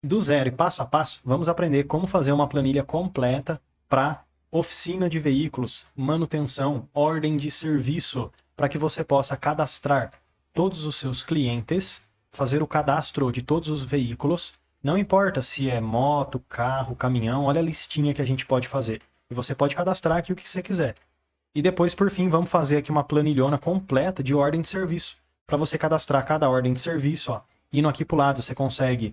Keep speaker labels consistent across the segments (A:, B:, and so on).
A: Do zero e passo a passo, vamos aprender como fazer uma planilha completa para oficina de veículos, manutenção, ordem de serviço, para que você possa cadastrar todos os seus clientes, fazer o cadastro de todos os veículos, não importa se é moto, carro, caminhão, olha a listinha que a gente pode fazer. E você pode cadastrar aqui o que você quiser. E depois, por fim, vamos fazer aqui uma planilhona completa de ordem de serviço. Para você cadastrar cada ordem de serviço, ó, indo aqui para o lado, você consegue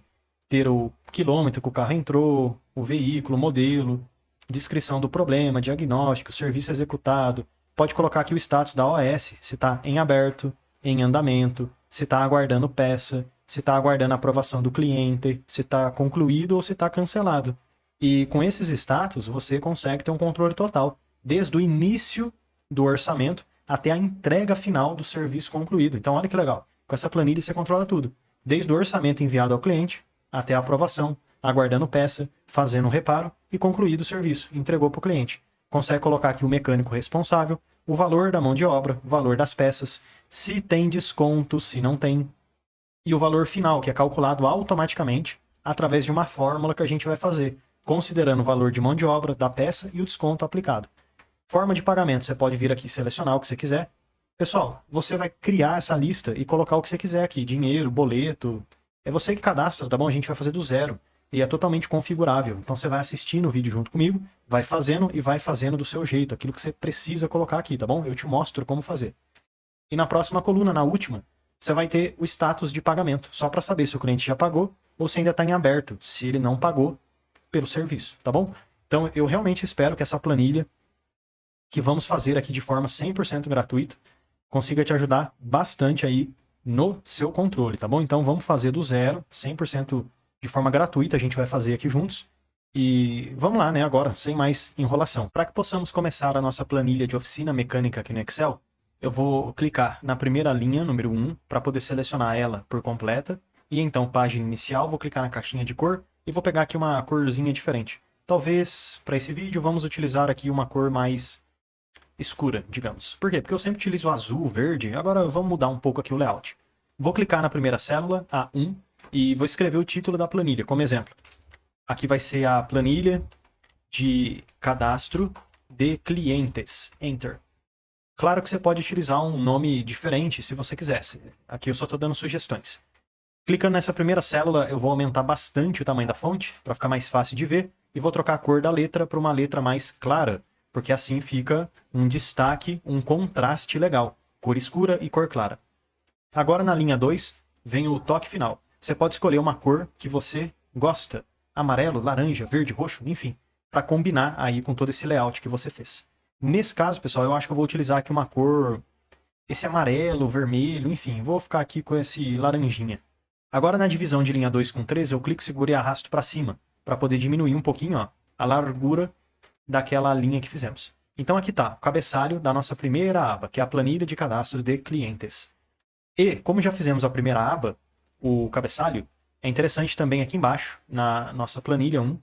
A: ter o quilômetro que o carro entrou, o veículo, o modelo, descrição do problema, diagnóstico, serviço executado. Pode colocar aqui o status da OS, se está em aberto, em andamento, se está aguardando peça, se está aguardando a aprovação do cliente, se está concluído ou se está cancelado. E com esses status, você consegue ter um controle total, desde o início do orçamento até a entrega final do serviço concluído. Então, olha que legal. Com essa planilha você controla tudo, desde o orçamento enviado ao cliente até a aprovação, aguardando peça, fazendo um reparo e concluído o serviço, entregou para o cliente. Consegue colocar aqui o mecânico responsável, o valor da mão de obra, o valor das peças, se tem desconto, se não tem, e o valor final, que é calculado automaticamente através de uma fórmula que a gente vai fazer, considerando o valor de mão de obra da peça e o desconto aplicado. Forma de pagamento, você pode vir aqui selecionar o que você quiser. Pessoal, você vai criar essa lista e colocar o que você quiser aqui, dinheiro, boleto. É você que cadastra, tá bom? A gente vai fazer do zero. E é totalmente configurável. Então você vai assistindo o vídeo junto comigo, vai fazendo e vai fazendo do seu jeito, aquilo que você precisa colocar aqui, tá bom? Eu te mostro como fazer. E na próxima coluna, na última, você vai ter o status de pagamento, só para saber se o cliente já pagou ou se ainda está em aberto, se ele não pagou pelo serviço, tá bom? Então eu realmente espero que essa planilha que vamos fazer aqui de forma 100% gratuita consiga te ajudar bastante aí no seu controle, tá bom? Então vamos fazer do zero, 100% de forma gratuita, a gente vai fazer aqui juntos. E vamos lá, né, agora, sem mais enrolação. Para que possamos começar a nossa planilha de oficina mecânica aqui no Excel, eu vou clicar na primeira linha, número 1, para poder selecionar ela por completa. E então, página inicial, vou clicar na caixinha de cor e vou pegar aqui uma corzinha diferente. Talvez, para esse vídeo, vamos utilizar aqui uma cor mais escura, digamos. Por quê? Porque eu sempre utilizo azul, verde, agora vamos mudar um pouco aqui o layout. Vou clicar na primeira célula, A1, e vou escrever o título da planilha, como exemplo. Aqui vai ser a planilha de cadastro de clientes. Enter. Claro que você pode utilizar um nome diferente se você quisesse. Aqui eu só estou dando sugestões. Clicando nessa primeira célula, eu vou aumentar bastante o tamanho da fonte, para ficar mais fácil de ver, e vou trocar a cor da letra para uma letra mais clara, porque assim fica um destaque, um contraste legal. Cor escura e cor clara. Agora na linha 2, vem o toque final. Você pode escolher uma cor que você gosta. Amarelo, laranja, verde, roxo, enfim. Para combinar aí com todo esse layout que você fez. Nesse caso, pessoal, eu acho que eu vou utilizar aqui uma cor... esse amarelo, vermelho, enfim. Vou ficar aqui com esse laranjinha. Agora na divisão de linha 2 com 3, eu clico, seguro e arrasto para cima. Para poder diminuir um pouquinho, ó, a largura daquela linha que fizemos. Então aqui está o cabeçalho da nossa primeira aba, que é a planilha de cadastro de clientes. E, como já fizemos a primeira aba, o cabeçalho, é interessante também aqui embaixo, na nossa planilha 1,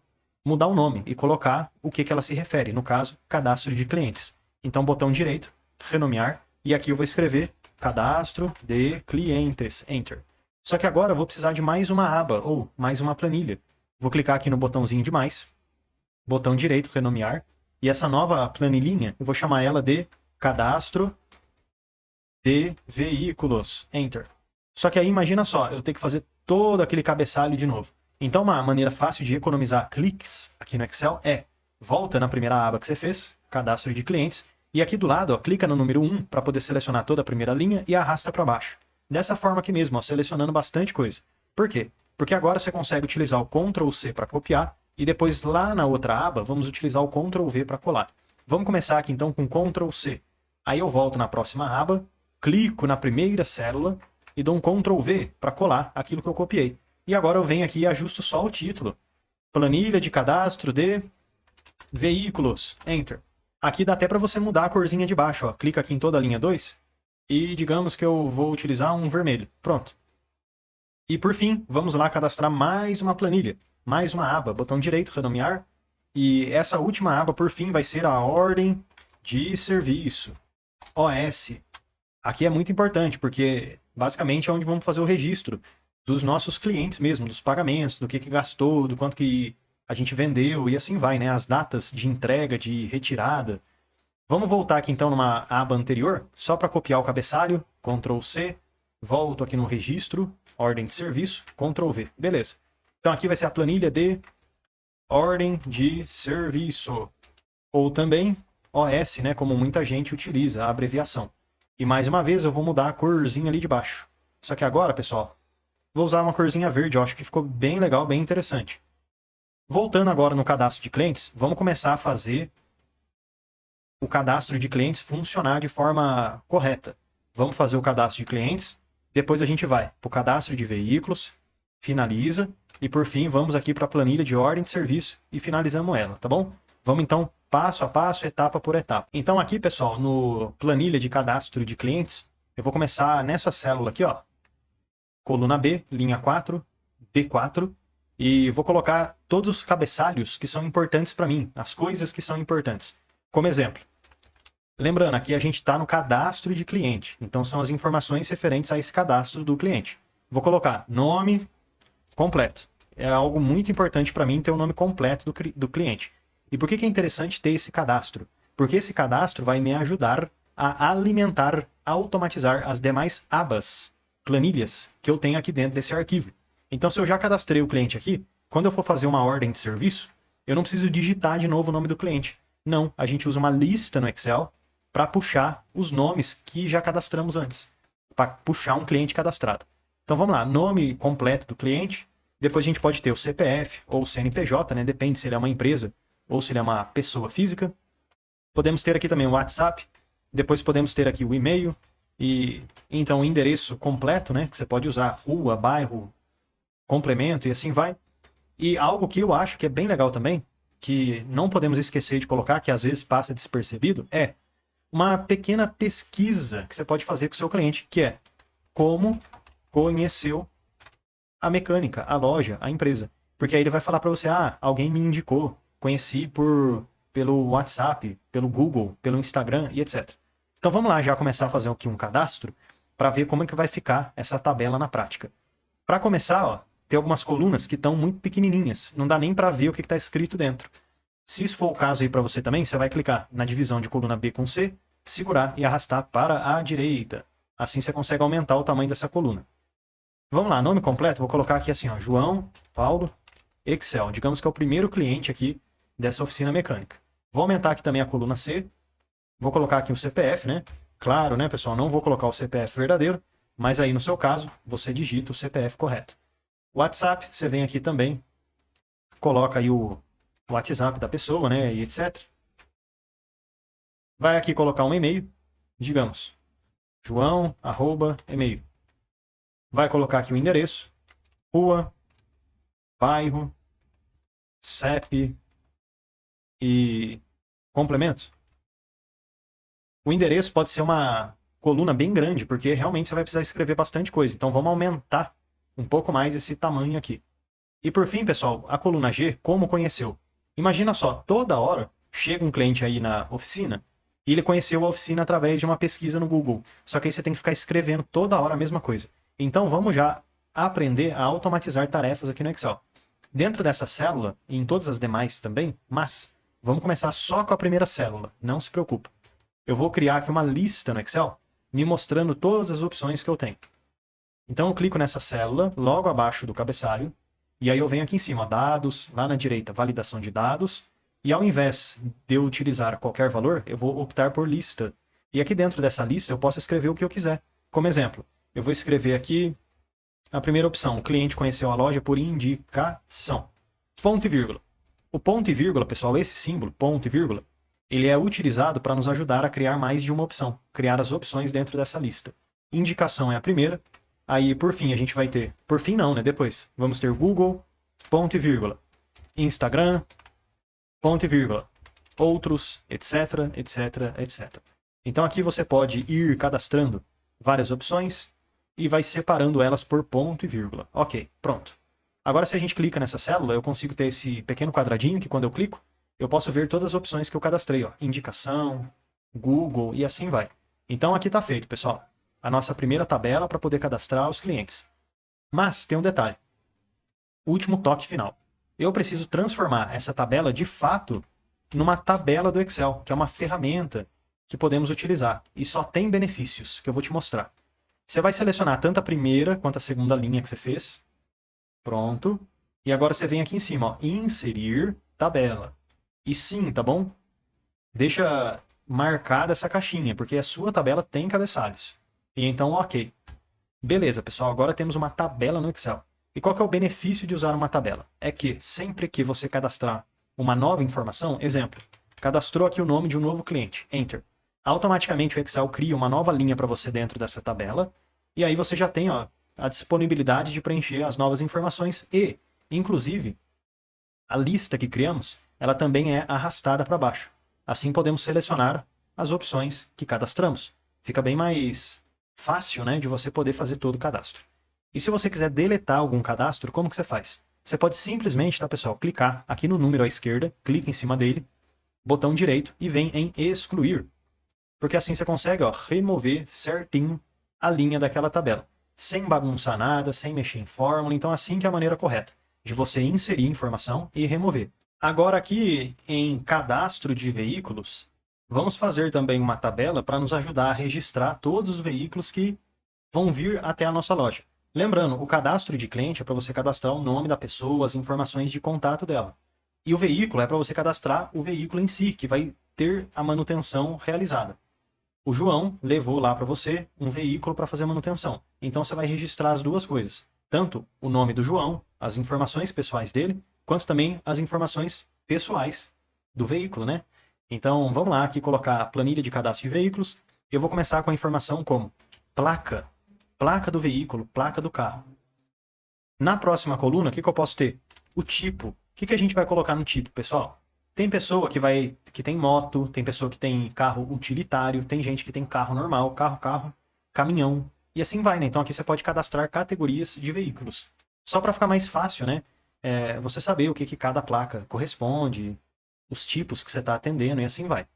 A: mudar o nome e colocar o que ela se refere, no caso, cadastro de clientes. Então, botão direito, renomear, e aqui eu vou escrever cadastro de clientes, Enter. Só que agora eu vou precisar de mais uma aba, ou mais uma planilha. Vou clicar aqui no botãozinho de mais, botão direito, renomear, e essa nova planilhinha, eu vou chamar ela de cadastro de veículos, Enter. Só que aí imagina só, eu tenho que fazer todo aquele cabeçalho de novo. Então uma maneira fácil de economizar cliques aqui no Excel é, volta na primeira aba que você fez, cadastro de clientes, e aqui do lado, ó, clica no número 1 para poder selecionar toda a primeira linha e arrasta para baixo. Dessa forma aqui mesmo, ó, selecionando bastante coisa. Por quê? Porque agora você consegue utilizar o Ctrl C para copiar e depois lá na outra aba vamos utilizar o Ctrl V para colar. Vamos começar aqui então com Ctrl C. Aí eu volto na próxima aba, clico na primeira célula e dou um Ctrl V para colar aquilo que eu copiei. E agora eu venho aqui e ajusto só o título. Planilha de cadastro de veículos, Enter. Aqui dá até para você mudar a corzinha de baixo, ó. Clica aqui em toda a linha 2 e digamos que eu vou utilizar um vermelho. Pronto. E por fim, vamos lá cadastrar mais uma planilha, mais uma aba, botão direito, renomear. E essa última aba, por fim, vai ser a ordem de serviço, OS. Aqui é muito importante, porque basicamente é onde vamos fazer o registro dos nossos clientes mesmo, dos pagamentos, do que gastou, do quanto que a gente vendeu e assim vai, né? As datas de entrega, de retirada. Vamos voltar aqui então numa aba anterior, só para copiar o cabeçalho, Ctrl C, volto aqui no registro, ordem de serviço, Ctrl V. Beleza. Então aqui vai ser a planilha de ordem de serviço, ou também OS, né, como muita gente utiliza a abreviação. E mais uma vez eu vou mudar a corzinha ali de baixo. Só que agora, pessoal, vou usar uma corzinha verde, eu acho que ficou bem legal, bem interessante. Voltando agora no cadastro de clientes, vamos começar a fazer o cadastro de clientes funcionar de forma correta. Vamos fazer o cadastro de clientes, depois a gente vai para o cadastro de veículos, finaliza, e por fim vamos aqui para a planilha de ordem de serviço e finalizamos ela, tá bom? Vamos então passo a passo, etapa por etapa. Então aqui, pessoal, no planilha de cadastro de clientes, eu vou começar nessa célula aqui, ó, coluna B, linha 4, B4, e vou colocar todos os cabeçalhos que são importantes para mim, as coisas que são importantes. Como exemplo, lembrando, aqui a gente está no cadastro de cliente, então são as informações referentes a esse cadastro do cliente. Vou colocar nome completo. É algo muito importante para mim ter o nome completo do cliente. E por que é interessante ter esse cadastro? Porque esse cadastro vai me ajudar a alimentar, automatizar as demais abas, planilhas, que eu tenho aqui dentro desse arquivo. Então, se eu já cadastrei o cliente aqui, quando eu for fazer uma ordem de serviço, eu não preciso digitar de novo o nome do cliente. Não, a gente usa uma lista no Excel para puxar os nomes que já cadastramos antes, para puxar um cliente cadastrado. Então vamos lá, nome completo do cliente, depois a gente pode ter o CPF ou o CNPJ, né? Depende se ele é uma empresa ou se ele é uma pessoa física. Podemos ter aqui também o WhatsApp, depois podemos ter aqui o e-mail, e então o endereço completo, né? Que você pode usar, rua, bairro, complemento e assim vai. E algo que eu acho que é bem legal também, que não podemos esquecer de colocar, que às vezes passa despercebido, é uma pequena pesquisa que você pode fazer com o seu cliente, que é como conheceu a mecânica, a loja, a empresa. Porque aí ele vai falar para você, alguém me indicou, conheci pelo WhatsApp, pelo Google, pelo Instagram e etc. Então vamos lá já começar a fazer aqui um cadastro para ver como é que vai ficar essa tabela na prática. Para começar, ó, tem algumas colunas que estão muito pequenininhas, não dá nem para ver o que está escrito dentro. Se isso for o caso aí para você também, você vai clicar na divisão de coluna B com C, segurar e arrastar para a direita. Assim você consegue aumentar o tamanho dessa coluna. Vamos lá, nome completo, vou colocar aqui assim, ó, João Paulo Excel. Digamos que é o primeiro cliente aqui dessa oficina mecânica. Vou aumentar aqui também a coluna C, vou colocar aqui o CPF, né? Claro, né, pessoal, não vou colocar o CPF verdadeiro, mas aí no seu caso, você digita o CPF correto. WhatsApp, você vem aqui também, coloca aí o WhatsApp da pessoa, né, e etc. Vai aqui colocar um e-mail, digamos, joão@e-mail. Vai colocar aqui o endereço, rua, bairro, CEP e complemento. O endereço pode ser uma coluna bem grande, porque realmente você vai precisar escrever bastante coisa. Então vamos aumentar um pouco mais esse tamanho aqui. E por fim, pessoal, a coluna G, como conheceu? Imagina só, toda hora chega um cliente aí na oficina e ele conheceu a oficina através de uma pesquisa no Google. Só que aí você tem que ficar escrevendo toda hora a mesma coisa. Então vamos já aprender a automatizar tarefas aqui no Excel. Dentro dessa célula, e em todas as demais também, mas vamos começar só com a primeira célula, não se preocupe. Eu vou criar aqui uma lista no Excel, me mostrando todas as opções que eu tenho. Então eu clico nessa célula, logo abaixo do cabeçalho, e aí eu venho aqui em cima, dados, lá na direita, validação de dados, e ao invés de eu utilizar qualquer valor, eu vou optar por lista. E aqui dentro dessa lista eu posso escrever o que eu quiser. Como exemplo, eu vou escrever aqui a primeira opção, o cliente conheceu a loja por indicação. Ponto e vírgula. O ponto e vírgula, pessoal, esse símbolo, ponto e vírgula, ele é utilizado para nos ajudar a criar mais de uma opção, criar as opções dentro dessa lista. Indicação é a primeira, aí por fim a gente vai ter, por fim não, né, depois, vamos ter Google, ponto e vírgula, Instagram, ponto e vírgula, outros, etc, etc, etc. Então aqui você pode ir cadastrando várias opções e vai separando elas por ponto e vírgula. Ok, pronto. Agora se a gente clica nessa célula, eu consigo ter esse pequeno quadradinho que quando eu clico, eu posso ver todas as opções que eu cadastrei, ó, indicação, Google e assim vai. Então aqui está feito, pessoal, a nossa primeira tabela para poder cadastrar os clientes. Mas tem um detalhe. Último toque final. Eu preciso transformar essa tabela de fato numa tabela do Excel, que é uma ferramenta que podemos utilizar. E só tem benefícios, que eu vou te mostrar. Você vai selecionar tanto a primeira quanto a segunda linha que você fez. Pronto. E agora você vem aqui em cima, ó, inserir tabela. E sim, tá bom? Deixa marcada essa caixinha, porque a sua tabela tem cabeçalhos. E então, ok. Beleza, pessoal, agora temos uma tabela no Excel. E qual que é o benefício de usar uma tabela? É que sempre que você cadastrar uma nova informação, exemplo, cadastrou aqui o nome de um novo cliente, Enter. Automaticamente o Excel cria uma nova linha para você dentro dessa tabela, e aí você já tem, ó, a disponibilidade de preencher as novas informações e, inclusive, a lista que criamos, ela também é arrastada para baixo. Assim podemos selecionar as opções que cadastramos. Fica bem mais fácil, né, de você poder fazer todo o cadastro. E se você quiser deletar algum cadastro, como que você faz? Você pode simplesmente, tá, pessoal, clicar aqui no número à esquerda, clica em cima dele, botão direito e vem em excluir. Porque assim você consegue, ó, remover certinho a linha daquela tabela, sem bagunçar nada, sem mexer em fórmula. Então assim que é a maneira correta de você inserir informação e remover. Agora aqui em cadastro de veículos, vamos fazer também uma tabela para nos ajudar a registrar todos os veículos que vão vir até a nossa loja. Lembrando, o cadastro de cliente é para você cadastrar o nome da pessoa, as informações de contato dela. E o veículo é para você cadastrar o veículo em si, que vai ter a manutenção realizada. O João levou lá para você um veículo para fazer manutenção. Então você vai registrar as duas coisas. Tanto o nome do João, as informações pessoais dele, quanto também as informações pessoais do veículo, né? Então vamos lá aqui colocar a planilha de cadastro de veículos. Eu vou começar com a informação como placa. Placa do veículo, placa do carro. Na próxima coluna, o que eu posso ter? O tipo. O que a gente vai colocar no tipo, pessoal? Tem pessoa que tem moto, tem pessoa que tem carro utilitário, tem gente que tem carro normal, carro, caminhão, e assim vai, né? Então aqui você pode cadastrar categorias de veículos. Só para ficar mais fácil, né? Você saber o que cada placa corresponde, os tipos que você está atendendo e assim vai.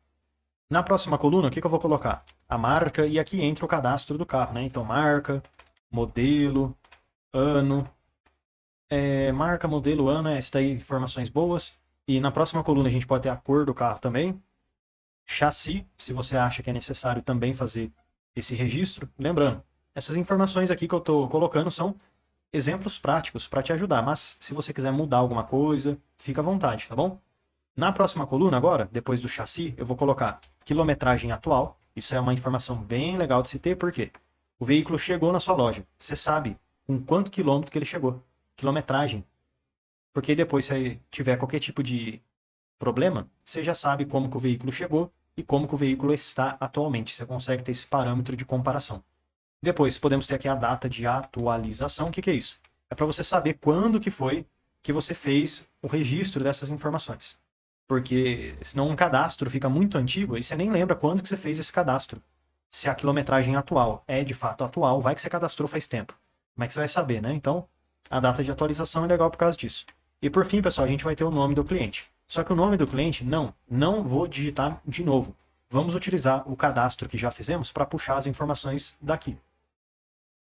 A: Na próxima coluna, o que eu vou colocar? A marca, e aqui entra o cadastro do carro, né? Então marca, modelo, ano, marca, modelo, ano, isso daí, informações boas. E na próxima coluna a gente pode ter a cor do carro também. Chassi, se você acha que é necessário também fazer esse registro. Lembrando, essas informações aqui que eu estou colocando são exemplos práticos para te ajudar. Mas se você quiser mudar alguma coisa, fica à vontade, tá bom? Na próxima coluna agora, depois do chassi, eu vou colocar quilometragem atual. Isso é uma informação bem legal de se ter, porque o veículo chegou na sua loja. Você sabe com quanto quilômetro que ele chegou. Quilometragem. Porque depois, se tiver qualquer tipo de problema, você já sabe como que o veículo chegou e como que o veículo está atualmente. Você consegue ter esse parâmetro de comparação. Depois, podemos ter aqui a data de atualização. O que é isso? É para você saber quando que foi que você fez o registro dessas informações. Porque senão um cadastro fica muito antigo e você nem lembra quando que você fez esse cadastro. Se a quilometragem atual é de fato atual, vai que você cadastrou faz tempo. Como é que você vai saber, né? Então, a data de atualização é legal por causa disso. E por fim, pessoal, a gente vai ter o nome do cliente. Só que o nome do cliente, não vou digitar de novo. Vamos utilizar o cadastro que já fizemos para puxar as informações daqui.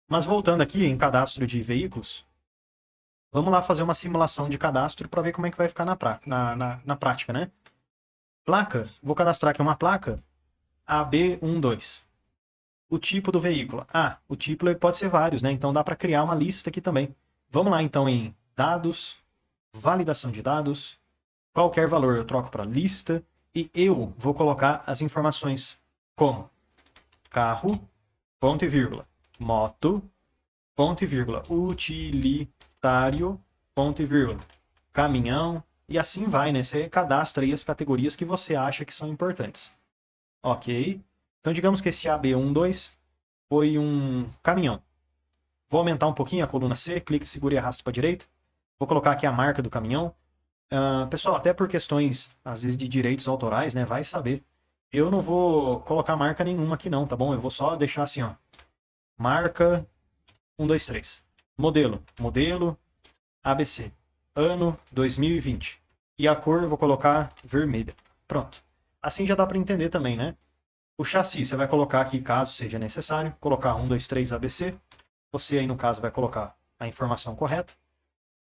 A: Mas voltando aqui em cadastro de veículos, vamos lá fazer uma simulação de cadastro para ver como é que vai ficar na prática, né? Placa, vou cadastrar aqui uma placa AB12. O tipo do veículo. O tipo pode ser vários, né? Então dá para criar uma lista aqui também. Vamos lá então em dados, validação de dados, qualquer valor eu troco para lista e eu vou colocar as informações como carro, ponto e vírgula, moto, ponto e vírgula, utilitário, ponto e vírgula, caminhão, e assim vai, né? Você cadastra aí as categorias que você acha que são importantes. Ok. Então, digamos que esse AB12 foi um caminhão. Vou aumentar um pouquinho a coluna C, clique, segura e arrasta para a direita. Vou colocar aqui a marca do caminhão. Pessoal, até por questões, às vezes, de direitos autorais, né? Vai saber. Eu não vou colocar marca nenhuma aqui não, tá bom? Eu vou só deixar assim, ó. Marca 123. Modelo ABC. Ano 2020. E a cor eu vou colocar vermelha. Pronto. Assim já dá para entender também, né? O chassi você vai colocar aqui, caso seja necessário, colocar 123 ABC. Você aí, no caso, vai colocar a informação correta,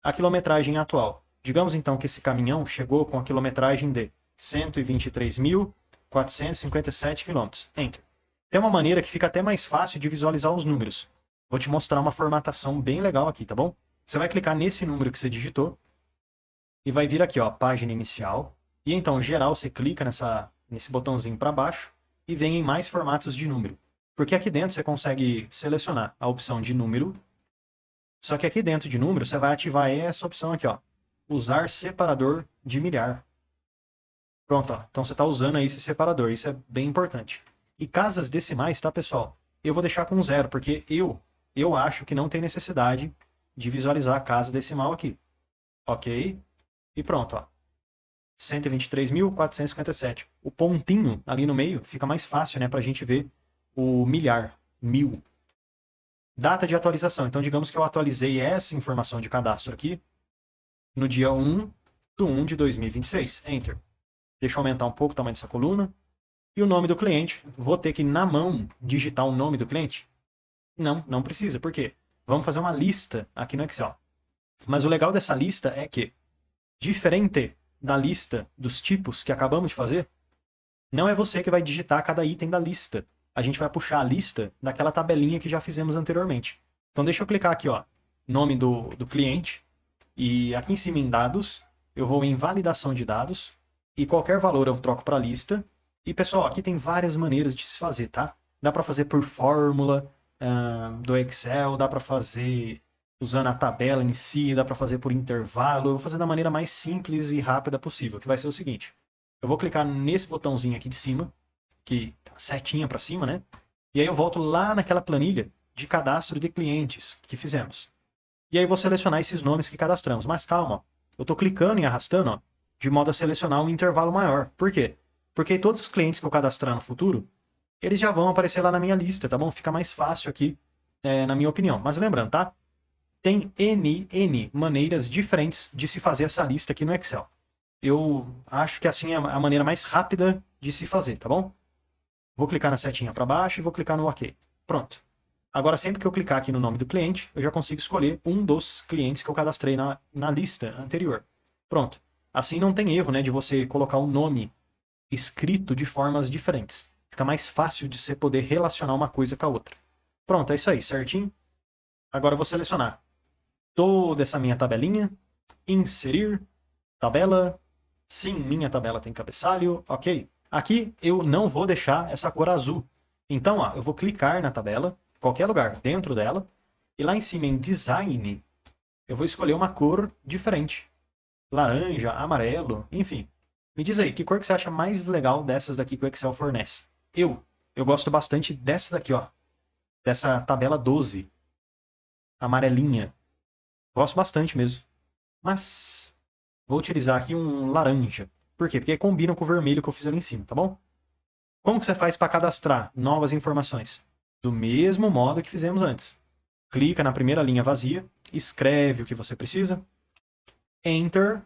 A: a quilometragem atual. Digamos então que esse caminhão chegou com a quilometragem de 123.457 km. Enter. Tem uma maneira que fica até mais fácil de visualizar os números. Vou te mostrar uma formatação bem legal aqui, tá bom? Você vai clicar nesse número que você digitou e vai vir aqui, ó, página inicial. E então, geral, você clica nesse botãozinho para baixo e vem em mais formatos de número. Porque aqui dentro você consegue selecionar a opção de número. Só que aqui dentro de número você vai ativar essa opção aqui, ó. Usar separador de milhar. Pronto, ó. Então você está usando aí esse separador. Isso é bem importante. E casas decimais, tá, pessoal? Eu vou deixar com 0, porque eu acho que não tem necessidade de visualizar a casa decimal aqui. Ok? E pronto, ó. 123.457. O pontinho ali no meio fica mais fácil, né, para a gente ver o milhar, 1000. Data de atualização. Então, digamos que eu atualizei essa informação de cadastro aqui no dia 1/1/2026. Enter. Deixa eu aumentar um pouco o tamanho dessa coluna. E o nome do cliente. Vou ter que, na mão, digitar o nome do cliente? Não, não precisa. Por quê? Vamos fazer uma lista aqui no Excel. Mas o legal dessa lista é que, diferente da lista dos tipos que acabamos de fazer, não é você que vai digitar cada item da lista. A gente vai puxar a lista daquela tabelinha que já fizemos anteriormente. Então deixa eu clicar aqui, ó, nome do cliente, e aqui em cima em dados, eu vou em validação de dados, e qualquer valor eu troco para lista. E pessoal, aqui tem várias maneiras de se fazer, tá? Dá para fazer por fórmula do Excel, dá para fazer usando a tabela em si, dá para fazer por intervalo. Eu vou fazer da maneira mais simples e rápida possível, que vai ser o seguinte. Eu vou clicar nesse botãozinho aqui de cima, que tá setinha para cima, né? E aí eu volto lá naquela planilha de cadastro de clientes que fizemos. E aí eu vou selecionar esses nomes que cadastramos. Mas calma, ó, eu estou clicando e arrastando, ó, de modo a selecionar um intervalo maior. Por quê? Porque todos os clientes que eu cadastrar no futuro, eles já vão aparecer lá na minha lista, tá bom? Fica mais fácil aqui, na minha opinião. Mas lembrando, tá? Tem N maneiras diferentes de se fazer essa lista aqui no Excel. Eu acho que assim é a maneira mais rápida de se fazer, tá bom? Vou clicar na setinha para baixo e vou clicar no OK. Pronto. Agora, sempre que eu clicar aqui no nome do cliente, eu já consigo escolher um dos clientes que eu cadastrei na lista anterior. Pronto. Assim não tem erro, né, de você colocar um nome escrito de formas diferentes. Fica mais fácil de você poder relacionar uma coisa com a outra. Pronto, é isso aí, certinho? Agora eu vou selecionar toda essa minha tabelinha, inserir, tabela, sim, minha tabela tem cabeçalho, ok. Aqui eu não vou deixar essa cor azul. Então, ó, eu vou clicar na tabela, qualquer lugar dentro dela, e lá em cima em Design, eu vou escolher uma cor diferente. Laranja, amarelo, enfim. Me diz aí, que cor que você acha mais legal dessas daqui que o Excel fornece? Eu gosto bastante dessa daqui, ó. Dessa tabela 12. Amarelinha. Gosto bastante mesmo. Mas vou utilizar aqui um laranja. Por quê? Porque combina com o vermelho que eu fiz ali em cima, tá bom? Como que você faz para cadastrar novas informações? Do mesmo modo que fizemos antes. Clica na primeira linha vazia, escreve o que você precisa, Enter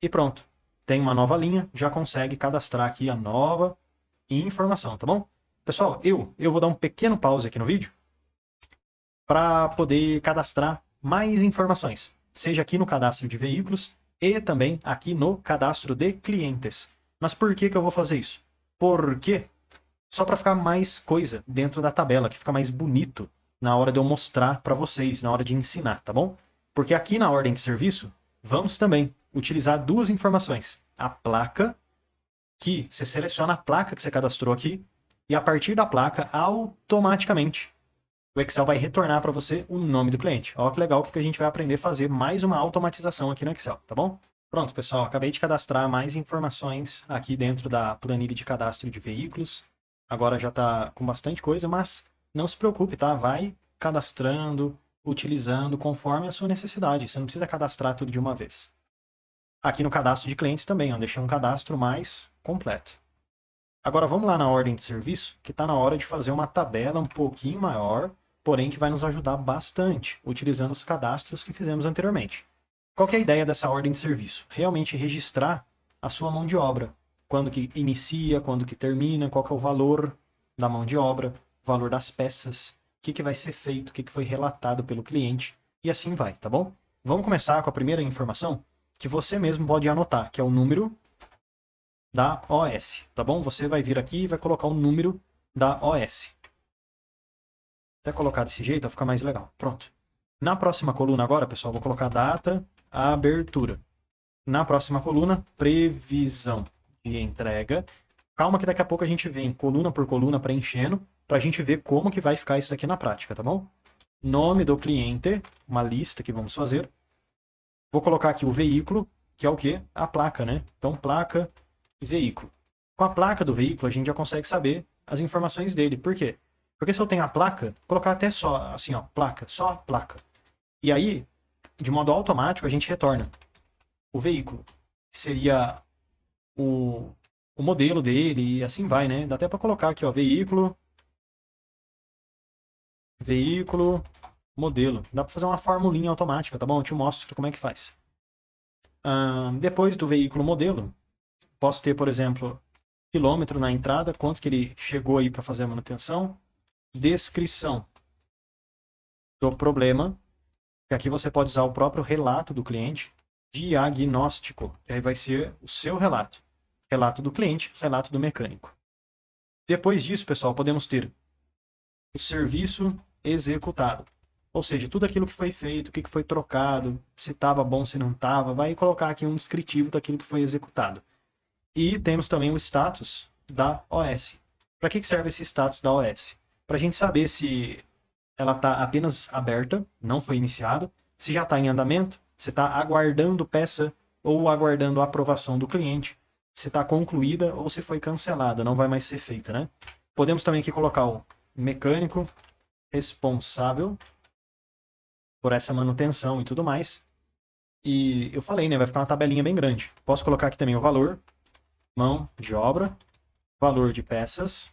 A: e pronto. Tem uma nova linha, já consegue cadastrar aqui a nova informação, tá bom? Pessoal, eu vou dar um pequeno pause aqui no vídeo para poder cadastrar mais informações, seja aqui no cadastro de veículos e também aqui no cadastro de clientes. Mas por que eu vou fazer isso? Porque só para ficar mais coisa dentro da tabela, que fica mais bonito na hora de eu mostrar para vocês, na hora de ensinar, tá bom? Porque aqui na ordem de serviço, vamos também utilizar duas informações. A placa, que você seleciona a placa que você cadastrou aqui, e a partir da placa, automaticamente, o Excel vai retornar para você o nome do cliente. Olha que legal que a gente vai aprender a fazer mais uma automatização aqui no Excel, tá bom? Pronto, pessoal, acabei de cadastrar mais informações aqui dentro da planilha de cadastro de veículos. Agora já está com bastante coisa, mas não se preocupe, tá? Vai cadastrando, utilizando conforme a sua necessidade. Você não precisa cadastrar tudo de uma vez. Aqui no cadastro de clientes também, ó, deixei um cadastro mais completo. Agora vamos lá na ordem de serviço, que está na hora de fazer uma tabela um pouquinho maior, porém que vai nos ajudar bastante, utilizando os cadastros que fizemos anteriormente. Qual que é a ideia dessa ordem de serviço? Realmente registrar a sua mão de obra. Quando que inicia, quando que termina, qual que é o valor da mão de obra, o valor das peças, o que vai ser feito, o que foi relatado pelo cliente. e assim vai, tá bom? Vamos começar com a primeira informação, que você mesmo pode anotar, que é o número da OS, tá bom? Você vai vir aqui e vai colocar o número da OS. Até colocar desse jeito, vai ficar mais legal. Pronto. Na próxima coluna agora, pessoal, vou colocar data, abertura. Na próxima coluna, previsão de entrega. Calma que daqui a pouco a gente vem coluna por coluna preenchendo, para a gente ver como que vai ficar isso daqui na prática, tá bom? Nome do cliente, uma lista que vamos fazer. Vou colocar aqui o veículo, que é o quê? A placa, né? Então, placa e veículo. Com a placa do veículo, a gente já consegue saber as informações dele. Por quê? Porque se eu tenho a placa, vou colocar até só, assim, ó, placa, só a placa. E aí, de modo automático, a gente retorna o veículo. Seria o modelo dele e assim vai, né? Dá até para colocar aqui, ó, veículo, modelo. Dá para fazer uma formulinha automática, tá bom? Eu te mostro como é que faz. Depois do veículo modelo, posso ter, por exemplo, quilômetro na entrada, quanto que ele chegou aí para fazer a manutenção, descrição do problema, que aqui você pode usar o próprio relato do cliente, diagnóstico, que aí vai ser o seu relato. Relato do cliente, relato do mecânico. Depois disso, pessoal, podemos ter o serviço executado. Ou seja, tudo aquilo que foi feito, o que foi trocado, se estava bom, se não estava, vai colocar aqui um descritivo daquilo que foi executado. E temos também o status da OS. Para que serve esse status da OS? Para a gente saber se ela está apenas aberta, não foi iniciada, se já está em andamento, se está aguardando peça ou aguardando a aprovação do cliente, se está concluída ou se foi cancelada, não vai mais ser feita, né? Podemos também aqui colocar o mecânico responsável por essa manutenção e tudo mais. E eu falei, né? Vai ficar uma tabelinha bem grande. Posso colocar aqui também o valor, mão de obra, valor de peças.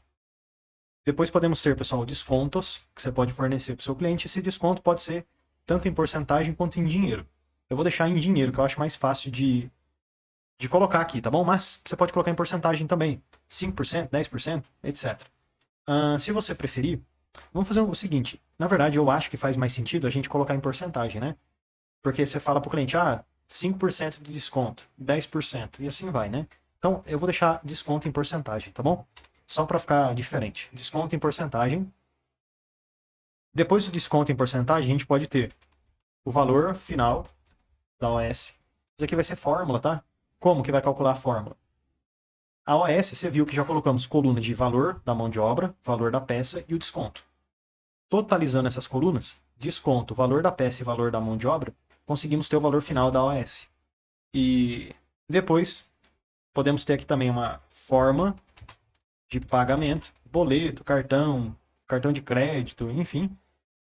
A: Depois podemos ter, pessoal, descontos que você pode fornecer para o seu cliente. Esse desconto pode ser tanto em porcentagem quanto em dinheiro. Eu vou deixar em dinheiro, que eu acho mais fácil de colocar aqui, tá bom? Mas você pode colocar em porcentagem também. 5%, 10%, etc. Se você preferir, vamos fazer o seguinte. Na verdade, eu acho que faz mais sentido a gente colocar em porcentagem, né? Porque você fala para o cliente, 5% de desconto, 10%, e assim vai, né? Então, eu vou deixar desconto em porcentagem, tá bom? Só para ficar diferente. Desconto em porcentagem. Depois do desconto em porcentagem, a gente pode ter o valor final da OS. Isso aqui vai ser fórmula, tá? Como que vai calcular a fórmula? A OS, você viu que já colocamos coluna de valor da mão de obra, valor da peça e o desconto. Totalizando essas colunas, desconto, valor da peça e valor da mão de obra, conseguimos ter o valor final da OS. E depois, podemos ter aqui também uma forma de pagamento, boleto, cartão de crédito, enfim,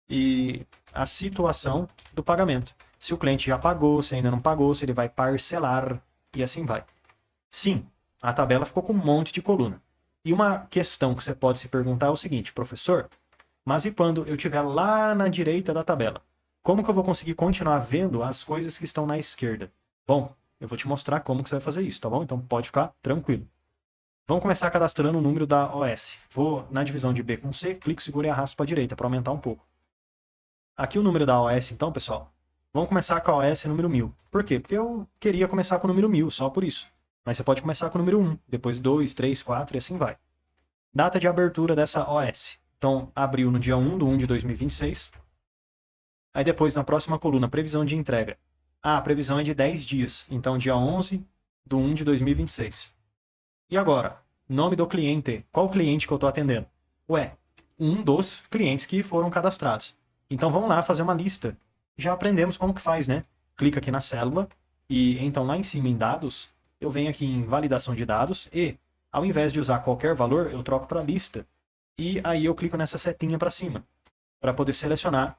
A: e a situação do pagamento. Se o cliente já pagou, se ainda não pagou, se ele vai parcelar, e assim vai. Sim, a tabela ficou com um monte de coluna. E uma questão que você pode se perguntar é o seguinte, professor, mas e quando eu estiver lá na direita da tabela? Como que eu vou conseguir continuar vendo as coisas que estão na esquerda? Bom, eu vou te mostrar como que você vai fazer isso, tá bom? Então pode ficar tranquilo. Vamos começar cadastrando o número da OS. Vou na divisão de B com C, clico, seguro e arrasto para a direita para aumentar um pouco. Aqui o número da OS, então, pessoal. Vamos começar com a OS número 1000. Por quê? Porque eu queria começar com o número 1000, só por isso. Mas você pode começar com o número 1, depois 2, 3, 4 e assim vai. Data de abertura dessa OS. Então, abriu no dia 1 de 1 de 2026. Aí depois, na próxima coluna, previsão de entrega. A previsão é de 10 dias. Então, dia 11 de 1 de 2026. E agora, nome do cliente. Qual cliente que eu estou atendendo? Ué, um dos clientes que foram cadastrados. Então vamos lá fazer uma lista. Já aprendemos como que faz, né? Clica aqui na célula e então lá em cima em dados, eu venho aqui em validação de dados e ao invés de usar qualquer valor, eu troco para lista. E aí eu clico nessa setinha para cima para poder selecionar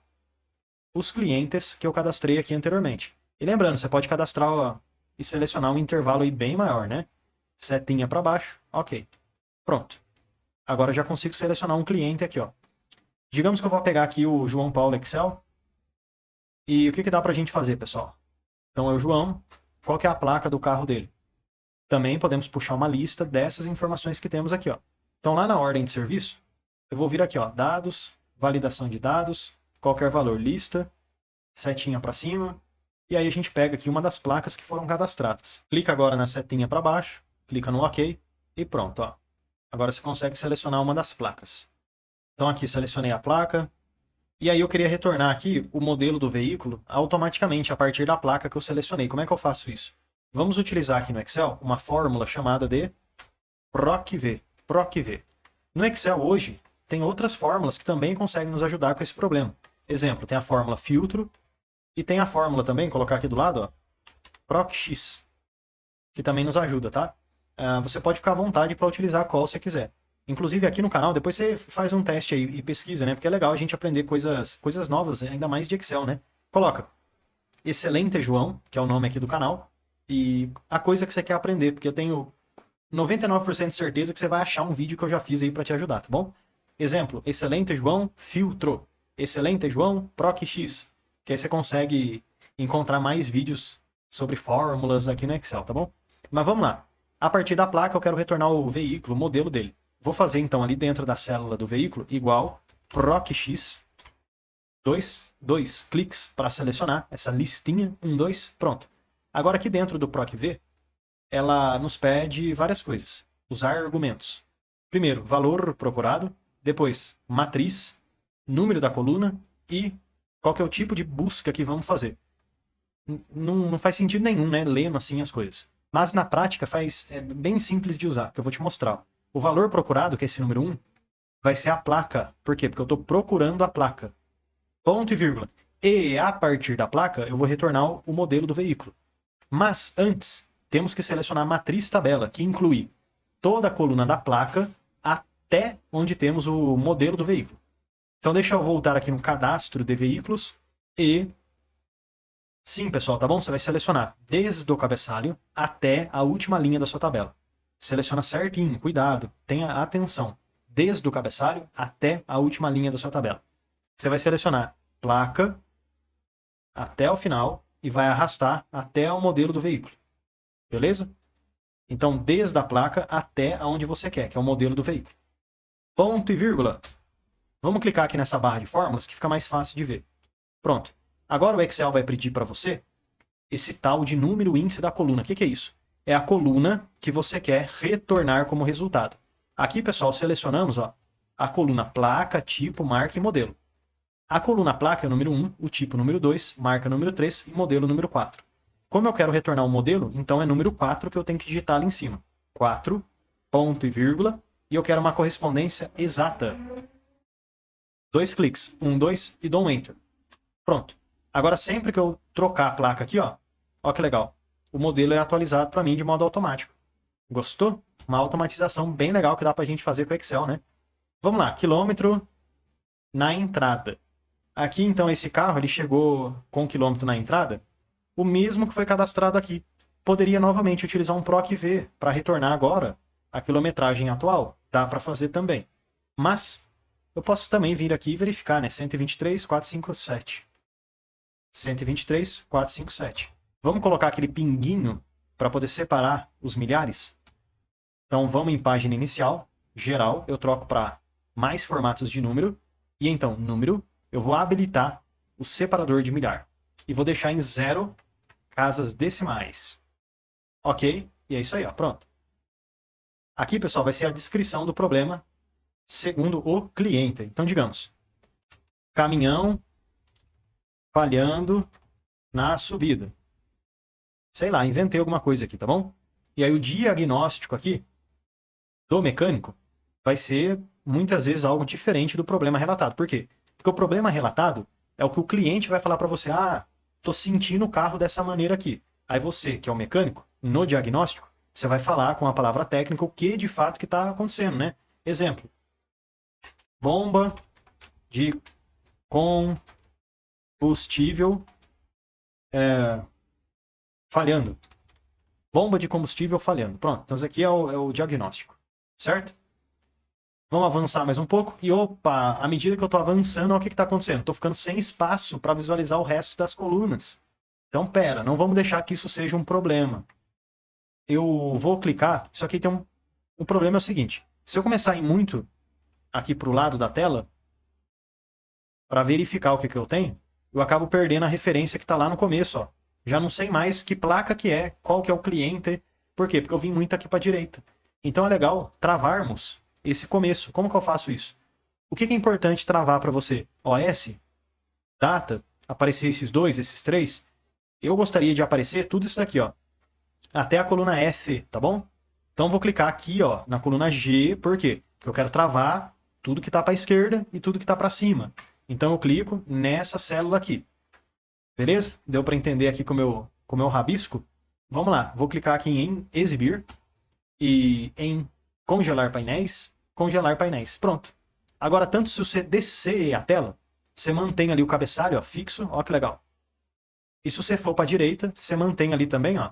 A: os clientes que eu cadastrei aqui anteriormente. E lembrando, você pode cadastrar e selecionar um intervalo aí bem maior, né? Setinha para baixo, ok. Pronto. Agora eu já consigo selecionar um cliente aqui, ó. Digamos que eu vou pegar aqui o João Paulo Excel. E o que dá para a gente fazer, pessoal? Então é o João. Qual que é a placa do carro dele? Também podemos puxar uma lista dessas informações que temos aqui, ó. Então lá na ordem de serviço, eu vou vir aqui, ó, dados, validação de dados, qualquer valor, lista, setinha para cima, e aí a gente pega aqui uma das placas que foram cadastradas. Clica agora na setinha para baixo, clica no OK e pronto, ó. Agora você consegue selecionar uma das placas. Então aqui selecionei a placa, e aí eu queria retornar aqui o modelo do veículo automaticamente a partir da placa que eu selecionei. Como é que eu faço isso? Vamos utilizar aqui no Excel uma fórmula chamada de PROC-V. PROC-V. No Excel hoje tem outras fórmulas que também conseguem nos ajudar com esse problema. Exemplo, tem a fórmula filtro e tem a fórmula também, colocar aqui do lado, ó, PROC-X, que também nos ajuda, tá? Você pode ficar à vontade para utilizar qual você quiser. Inclusive aqui no canal, depois você faz um teste aí e pesquisa, né? Porque é legal a gente aprender coisas novas, ainda mais de Excel, né? Coloca Excelente João, que é o nome aqui do canal, e a coisa que você quer aprender, porque eu tenho 99% de certeza que você vai achar um vídeo que eu já fiz aí para te ajudar, tá bom? Exemplo, Excelente João filtro, Excelente João PROC-X, que aí você consegue encontrar mais vídeos sobre fórmulas aqui no Excel, tá bom? Mas vamos lá. A partir da placa eu quero retornar o veículo, o modelo dele. Vou fazer então ali dentro da célula do veículo igual PROC-X, dois cliques para selecionar essa listinha, 1, 2, pronto. Agora aqui dentro do PROC-V, ela nos pede várias coisas. Usar argumentos. Primeiro, valor procurado, depois, matriz, número da coluna e qual que é o tipo de busca que vamos fazer. Não faz sentido nenhum, né, lendo assim as coisas. Mas na prática é bem simples de usar, que eu vou te mostrar. O valor procurado, que é esse número 1, vai ser a placa. Por quê? Porque eu estou procurando a placa. Ponto e vírgula. E a partir da placa, eu vou retornar o modelo do veículo. Mas antes, temos que selecionar a matriz tabela, que inclui toda a coluna da placa até onde temos o modelo do veículo. Então deixa eu voltar aqui no cadastro de veículos e... Sim, pessoal, tá bom? Você vai selecionar desde o cabeçalho até a última linha da sua tabela. Seleciona certinho, cuidado, tenha atenção. Desde o cabeçalho até a última linha da sua tabela. Você vai selecionar placa até o final e vai arrastar até o modelo do veículo. Beleza? Então, desde a placa até aonde você quer, que é o modelo do veículo. Ponto e vírgula. Vamos clicar aqui nessa barra de fórmulas que fica mais fácil de ver. Pronto. Agora o Excel vai pedir para você esse tal de número índice da coluna. O que é isso? É a coluna que você quer retornar como resultado. Aqui, pessoal, selecionamos ó, a coluna placa, tipo, marca e modelo. A coluna placa é o número 1, o tipo número 2, marca número 3 e modelo número 4. Como eu quero retornar o modelo, então é número 4 que eu tenho que digitar ali em cima. 4, ponto e vírgula, e eu quero uma correspondência exata. 2 cliques, 1, 2 e dou um Enter. Pronto. Agora sempre que eu trocar a placa aqui, ó que legal. O modelo é atualizado para mim de modo automático. Gostou? Uma automatização bem legal que dá para a gente fazer com o Excel, né? Vamos lá, quilômetro na entrada. Aqui, então, esse carro ele chegou com quilômetro na entrada, o mesmo que foi cadastrado aqui. Poderia novamente utilizar um PROC-V para retornar agora a quilometragem atual. Dá para fazer também. Mas eu posso também vir aqui e verificar, né? 123.457. 123.457. Vamos colocar aquele pinguinho para poder separar os milhares? Então vamos em página inicial, geral, eu troco para mais formatos de número, e então, número, eu vou habilitar o separador de milhar. E vou deixar em 0 casas decimais. Ok? E é isso aí, ó, pronto. Aqui, pessoal, vai ser a descrição do problema segundo o cliente. Então, digamos, caminhão falhando na subida. Sei lá, inventei alguma coisa aqui, tá bom? E aí o diagnóstico aqui do mecânico vai ser muitas vezes algo diferente do problema relatado. Por quê? Porque o problema relatado é o que o cliente vai falar para você, tô sentindo o carro dessa maneira aqui. Aí você, que é o mecânico, no diagnóstico, você vai falar com a palavra técnica o que de fato que está acontecendo, né? Exemplo, bomba de combustível falhando. Bomba de combustível falhando. Pronto, então isso aqui é o diagnóstico, certo? Vamos avançar mais um pouco. E opa, à medida que eu estou avançando, olha o que está acontecendo. Estou ficando sem espaço para visualizar o resto das colunas. Então, pera, não vamos deixar que isso seja um problema. Eu vou clicar. Isso aqui tem o problema é o seguinte. Se eu começar a ir muito aqui para o lado da tela, para verificar o que eu tenho, eu acabo perdendo a referência que está lá no começo, ó. Já não sei mais que placa que é, qual que é o cliente. Por quê? Porque eu vim muito aqui para a direita. Então é legal travarmos esse começo. Como que eu faço isso? O que é importante travar para você? OS, data, aparecer esses dois, esses três. Eu gostaria de aparecer tudo isso daqui, ó. Até a coluna F, tá bom? Então vou clicar aqui, ó, na coluna G, por quê? Porque eu quero travar tudo que está para a esquerda e tudo que está para cima. Então eu clico nessa célula aqui. Beleza? Deu para entender aqui com o meu rabisco? Vamos lá, vou clicar aqui em exibir e em congelar painéis, congelar painéis. Pronto. Agora, tanto se você descer a tela, você mantém ali o cabeçalho, ó, fixo, ó que legal. E se você for para a direita, você mantém ali também, ó,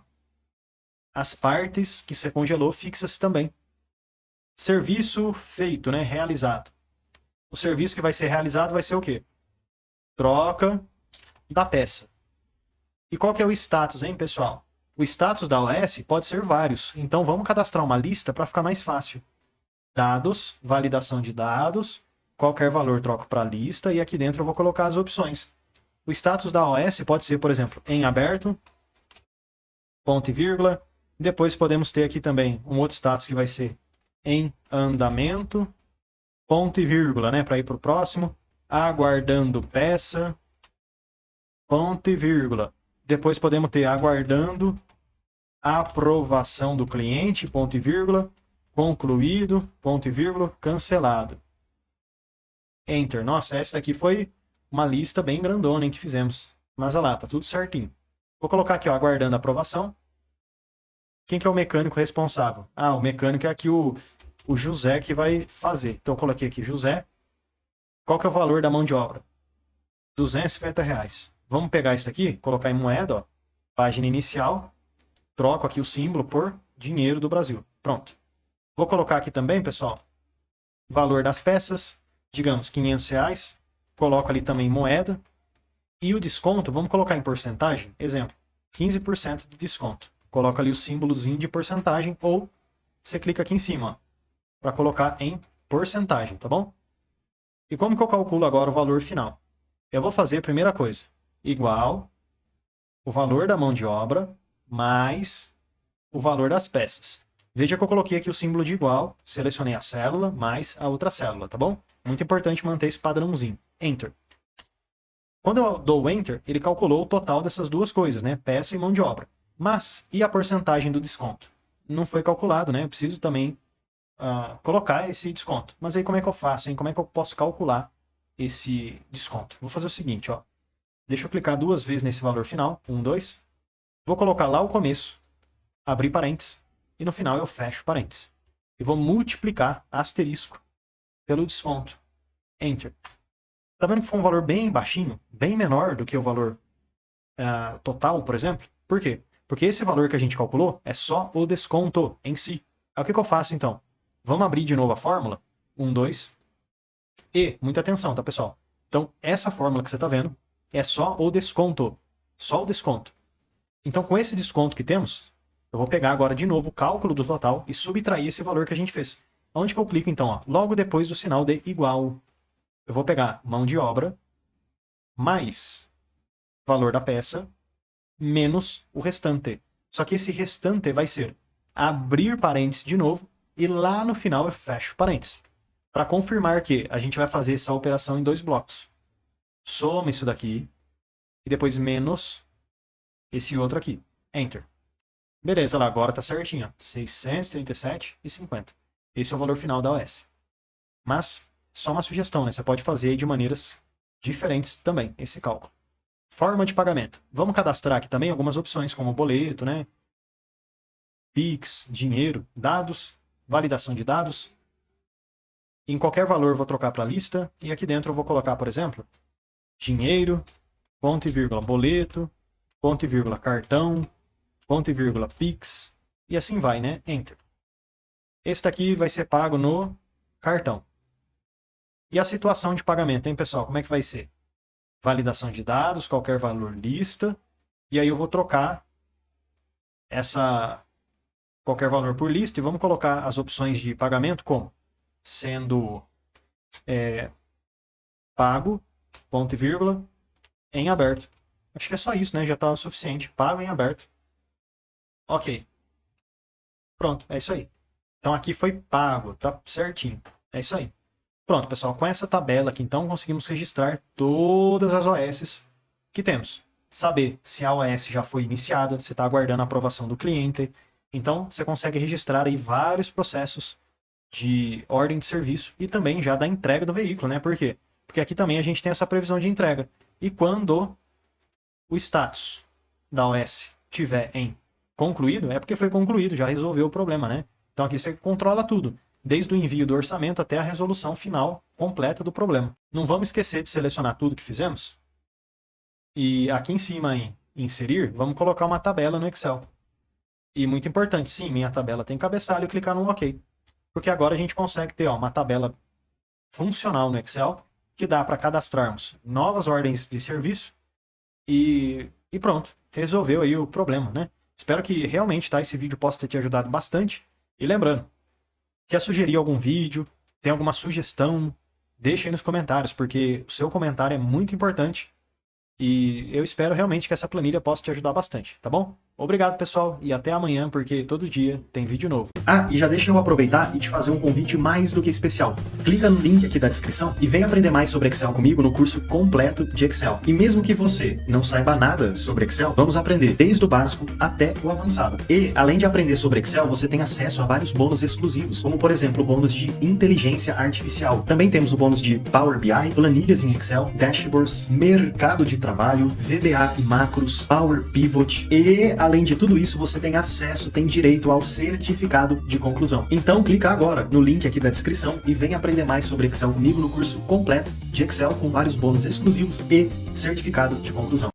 A: as partes que você congelou fixas também. Serviço feito, né? Realizado. O serviço que vai ser realizado vai ser o quê? Troca da peça. E qual que é o status, hein, pessoal? O status da OS pode ser vários. Então vamos cadastrar uma lista para ficar mais fácil. Dados, validação de dados, qualquer valor troco para lista e aqui dentro eu vou colocar as opções. O status da OS pode ser, por exemplo, em aberto, ponto e vírgula. Depois podemos ter aqui também um outro status que vai ser em andamento, ponto e vírgula, né, para ir para o próximo. Aguardando peça, ponto e vírgula. Depois podemos ter aguardando aprovação do cliente, ponto e vírgula. Concluído, ponto e vírgula, cancelado. Enter. Nossa, essa aqui foi uma lista bem grandona, hein, que fizemos. Mas olha lá, tá tudo certinho. Vou colocar aqui, ó, aguardando aprovação. Quem que é o mecânico responsável? Ah, o mecânico é aqui o José que vai fazer. Então eu coloquei aqui José. Qual que é o valor da mão de obra? R$250. Vamos pegar isso aqui, colocar em moeda, ó, página inicial. Troco aqui o símbolo por dinheiro do Brasil. Pronto. Vou colocar aqui também, pessoal, valor das peças, digamos R$500. Coloco ali também moeda. E o desconto, vamos colocar em porcentagem. Exemplo, 15% de desconto. Coloca ali o símbolozinho de porcentagem ou você clica aqui em cima para colocar em porcentagem, tá bom? E como que eu calculo agora o valor final? Eu vou fazer a primeira coisa, igual o valor da mão de obra mais o valor das peças. Veja que eu coloquei aqui o símbolo de igual, selecionei a célula mais a outra célula, tá bom? Muito importante manter esse padrãozinho. Enter. Quando eu dou Enter, ele calculou o total dessas duas coisas, né? Peça e mão de obra. Mas, e a porcentagem do desconto? Não foi calculado, né? Eu preciso também colocar esse desconto. Mas aí como é que eu faço, hein? Como é que eu posso calcular esse desconto? Vou fazer o seguinte, ó. Deixa eu clicar duas vezes nesse valor final. 1, 2. Vou colocar lá o começo, abrir parênteses, e no final eu fecho parênteses. E vou multiplicar asterisco pelo desconto. Enter. Tá vendo que foi um valor bem baixinho, bem menor do que o valor total, por exemplo? Por quê? Porque esse valor que a gente calculou é só o desconto em si. Aí o que eu faço então? Vamos abrir de novo a fórmula. 1, 2. E, muita atenção, tá, pessoal? Então, essa fórmula que você está vendo é só o desconto. Só o desconto. Então, com esse desconto que temos, eu vou pegar agora de novo o cálculo do total e subtrair esse valor que a gente fez. Onde que eu clico então? Ó? Logo depois do sinal de igual. Eu vou pegar mão de obra mais valor da peça menos o restante. Só que esse restante vai ser abrir parênteses de novo e lá no final eu fecho parênteses. Para confirmar que a gente vai fazer essa operação em dois blocos. Soma isso daqui e depois menos esse outro aqui. Enter. Beleza, lá agora tá certinho. 637,50. Esse é o valor final da OS. Mas, só uma sugestão, né? Você pode fazer de maneiras diferentes também, esse cálculo. Forma de pagamento. Vamos cadastrar aqui também algumas opções, como boleto, né? Pix, dinheiro, dados, validação de dados. Em qualquer valor eu vou trocar para lista. E aqui dentro eu vou colocar, por exemplo, dinheiro, ponto e vírgula, boleto, ponto e vírgula, cartão, ponto e vírgula, Pix. E assim vai, né? Enter. Esse daqui vai ser pago no cartão. E a situação de pagamento, hein, pessoal? Como é que vai ser? Validação de dados, qualquer valor, lista. E aí eu vou trocar qualquer valor por lista e vamos colocar as opções de pagamento como sendo pago, ponto e vírgula, em aberto. Acho que é só isso, né? Já tá o suficiente. Pago em aberto. Ok. Pronto, é isso aí. Então aqui foi pago, tá certinho. É isso aí. Pronto, pessoal. Com essa tabela aqui, então, conseguimos registrar todas as OSs que temos. Saber se a OS já foi iniciada, se está aguardando a aprovação do cliente. Então, você consegue registrar aí vários processos de ordem de serviço e também já da entrega do veículo, né? Por quê? Porque aqui também a gente tem essa previsão de entrega. E quando o status da OS tiver em concluído, é porque foi concluído, já resolveu o problema, né? Então aqui você controla tudo, desde o envio do orçamento até a resolução final completa do problema. Não vamos esquecer de selecionar tudo que fizemos. E aqui em cima em inserir, vamos colocar uma tabela no Excel. E muito importante, sim, minha tabela tem cabeçalho e clicar no OK. Porque agora a gente consegue ter uma tabela funcional no Excel que dá para cadastrarmos novas ordens de serviço e pronto, resolveu aí o problema, né? Espero que realmente esse vídeo possa ter te ajudado bastante. E lembrando, quer sugerir algum vídeo, tem alguma sugestão, deixa aí nos comentários, porque o seu comentário é muito importante e eu espero realmente que essa planilha possa te ajudar bastante, tá bom? Obrigado, pessoal, e até amanhã, porque todo dia tem vídeo novo. Ah, e já deixa eu aproveitar e te fazer um convite mais do que especial. Clica no link aqui da descrição e vem aprender mais sobre Excel comigo no curso completo de Excel. E mesmo que você não saiba nada sobre Excel, vamos aprender desde o básico até o avançado. E, além de aprender sobre Excel, você tem acesso a vários bônus exclusivos, como por exemplo o bônus de inteligência artificial. Também temos o bônus de Power BI, planilhas em Excel, dashboards, mercado de trabalho, VBA e macros, Power Pivot e, além de tudo isso, você tem acesso, tem direito ao certificado de conclusão. Então clica agora no link aqui da descrição e vem aprender mais sobre Excel comigo no curso completo de Excel com vários bônus exclusivos e certificado de conclusão.